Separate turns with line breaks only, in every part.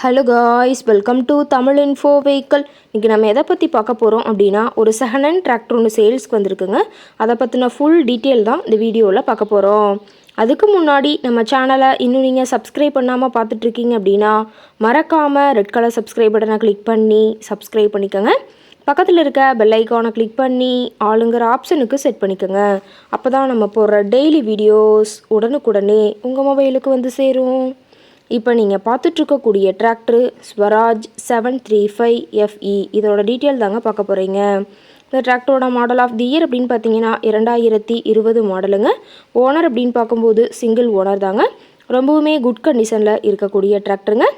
Hello guys, welcome to Tamil info vehicle. இன்றைக்கி நம்ம எதை பற்றி பார்க்க போகிறோம் அப்படின்னா, ஒரு செகண்ட் ஹேண்ட் டிராக்டர் ஒன்று சேல்ஸ்க்கு வந்திருக்குங்க. அதை பற்றின ஃபுல் டீட்டெயில் தான் இந்த வீடியோவில் பார்க்க போகிறோம். அதுக்கு முன்னாடி நம்ம சேனலை இன்னும் நீங்கள் சப்ஸ்கிரைப் பண்ணாமல் பார்த்துட்ருக்கீங்க அப்படின்னா மறக்காமல் ரெட் கலர் சப்ஸ்கிரைப் பட்டனை கிளிக் பண்ணி சப்ஸ்கிரைப் பண்ணிக்கோங்க. பக்கத்தில் இருக்க பெல் ஐக்கானை கிளிக் பண்ணி ஆளுங்கிற ஆப்ஷனுக்கு செட் பண்ணிக்கோங்க. அப்போ தான் நம்ம போடுற டெய்லி வீடியோஸ் உடனுக்குடனே உங்கள் மொபைலுக்கு வந்து சேரும். இப்போ நீங்கள் பார்த்துட்ருக்கக்கூடிய டிராக்டரு ஸ்வராஜ் 735FE. இதோட டீட்டெயில் தாங்க பார்க்க போகிறீங்க. இந்த டிராக்டரோட மாடல் ஆஃப் தி இயர் அப்படின்னு பார்த்தீங்கன்னா 2020 மாடலுங்க. ஓனர் அப்படின்னு பார்க்கும்போது சிங்கிள் ஓனர் தாங்க. ரொம்பவுமே குட் கண்டிஷனில் இருக்கக்கூடிய டிராக்டருங்க.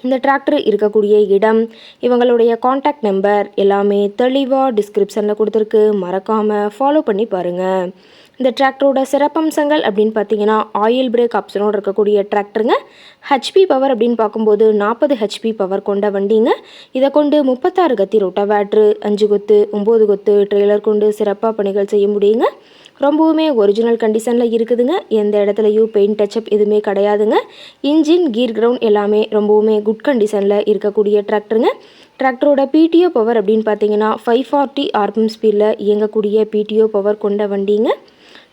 இந்த டிராக்டர் இருக்கக்கூடிய இடம், இவங்களுடைய காண்டாக்ட் நம்பர் எல்லாமே தெளிவாக டிஸ்கிரிப்ஷனில் கொடுத்துருக்கு. மறக்காமல் ஃபாலோ பண்ணி பாருங்கள். இந்த டிராக்டரோட சிறப்பம்சங்கள் அப்படின்னு பார்த்தீங்கன்னா ஆயில் பிரேக் ஆப்ஷனோடு இருக்கக்கூடிய டிராக்டருங்க. ஹெச்பி பவர் அப்படின்னு பார்க்கும்போது 40 ஹெச்பி பவர் கொண்ட வண்டிங்க. இதை கொண்டு 36 கத்தி ரொட்டவேட்ரு, 5 கொத்து 9 கொத்து ட்ரெய்லர் கொண்டு சிறப்பாக பணிகள் செய்ய முடியுங்க. ரொம்பவுமே ஒரிஜினல் கண்டிஷனில் இருக்குதுங்க. எந்த இடத்துலையும் பெயிண்ட் டச்சப் எதுவுமே கிடையாதுங்க. இன்ஜின் கீர் கிரவுண்ட் எல்லாமே ரொம்பவுமே குட் கண்டிஷனில் இருக்கக்கூடிய டிராக்டருங்க. டிராக்டரோட பிடிஓ பவர் அப்படின்னு பார்த்தீங்கன்னா 540 RPM ஸ்பீடில் இயங்கக்கூடிய பிடிஓ பவர் கொண்ட வண்டிங்க.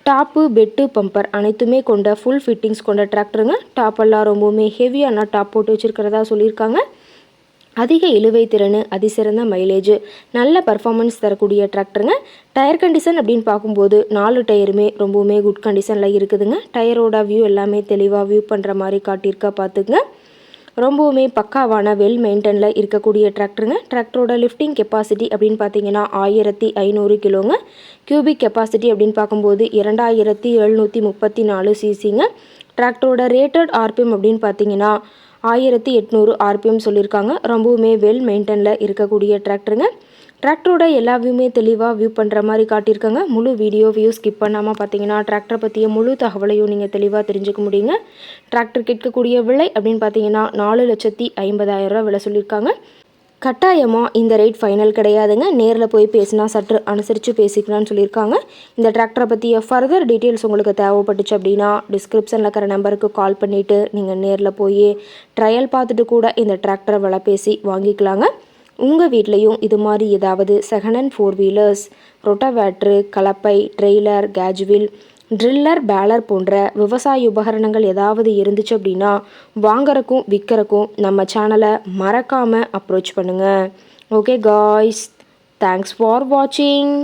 டாப்பு, பெட்டு, பம்பர் அனைத்துமே கொண்ட ஃபுல் ஃபிட்டிங்ஸ் கொண்ட டிராக்டருங்க. டாப்பெல்லாம் ரொம்பவுமே ஹெவியான டாப் போட்டு வச்சுருக்கிறதா சொல்லியிருக்காங்க. அதிக இழுவை திறன், அதிசிறந்த மைலேஜ், நல்ல பர்ஃபார்மன்ஸ் தரக்கூடிய டிராக்டருங்க. டயர் கண்டிஷன் அப்படின்னு பார்க்கும்போது 4 டயருமே ரொம்பவுமே குட் கண்டிஷனில் இருக்குதுங்க. டயரோட வியூ எல்லாமே தெளிவாக வியூ பண்ணுற மாதிரி காட்டியிருக்கா பார்த்துக்குங்க. ரொம்பவுமே பக்காவான வெல் மெயின்டெனில் இருக்கக்கூடிய டிராக்டருங்க. டிராக்டரோட லிஃப்டிங் கெப்பாசிட்டி அப்படின்னு பார்த்தீங்கன்னா 1500 கிலோங்க. கியூபிக் கெப்பாசிட்டி அப்படின்னு பார்க்கும்போது 2734 சிசிங்க. டிராக்டரோட ரேட்டட் ஆர்பிஎம் அப்படின்னு பார்த்தீங்கன்னா 1800 RPM சொல்லியிருக்காங்க. ரொம்பவுமே வெல் மெயின்டெனில் இருக்கக்கூடிய டிராக்டருங்க. டிராக்டரோட எல்லா வியூமே தெளிவாக வியூ பண்ணுற மாதிரி காட்டியிருக்காங்க. முழு வீடியோ ஸ்கிப் பண்ணாமல் பார்த்தீங்கன்னா டிராக்டரை பற்றிய முழு தகவலையும் நீங்கள் தெளிவாக தெரிஞ்சுக்க முடியுங்க. டிராக்டர் கேட்கக்கூடிய விலை அப்படின்னு பார்த்தீங்கன்னா 4,50,000 விலை சொல்லியிருக்காங்க. கட்டாயமாக இந்த ரேட் ஃபைனல் கிடையாதுங்க. நேரில் போய் பேசினா சற்று அனுசரித்து பேசிக்கலாம்னு சொல்லியிருக்காங்க. இந்த டிராக்டரை பற்றிய ஃபர்தர் டீட்டெயில்ஸ் உங்களுக்கு தேவைப்பட்டுச்சு அப்படின்னா டிஸ்கிரிப்ஷனில் இருக்கிற நம்பருக்கு கால் பண்ணிவிட்டு நீங்கள் நேரில் போய் ட்ரையல் பார்த்துட்டு கூட இந்த டிராக்டரை விலை பேசி வாங்கிக்கலாங்க. உங்கள் வீட்லேயும் இது மாதிரி ஏதாவது செகண்ட் ஹேண்ட் 4 வீலர்ஸ், ரொட்டவேட்ரு, கலப்பை, ட்ரெய்லர், கேஜ்வில், ட்ரில்லர், பேலர் போன்ற விவசாய உபகரணங்கள் ஏதாவது இருந்துச்சு அப்படின்னா வாங்கறக்கும் விற்கிறக்கும் நம்ம சேனலை மறக்காமல் அப்ரோச் பண்ணுங்கள். ஓகே காய்ஸ், தேங்க்ஸ் ஃபார் வாட்சிங்.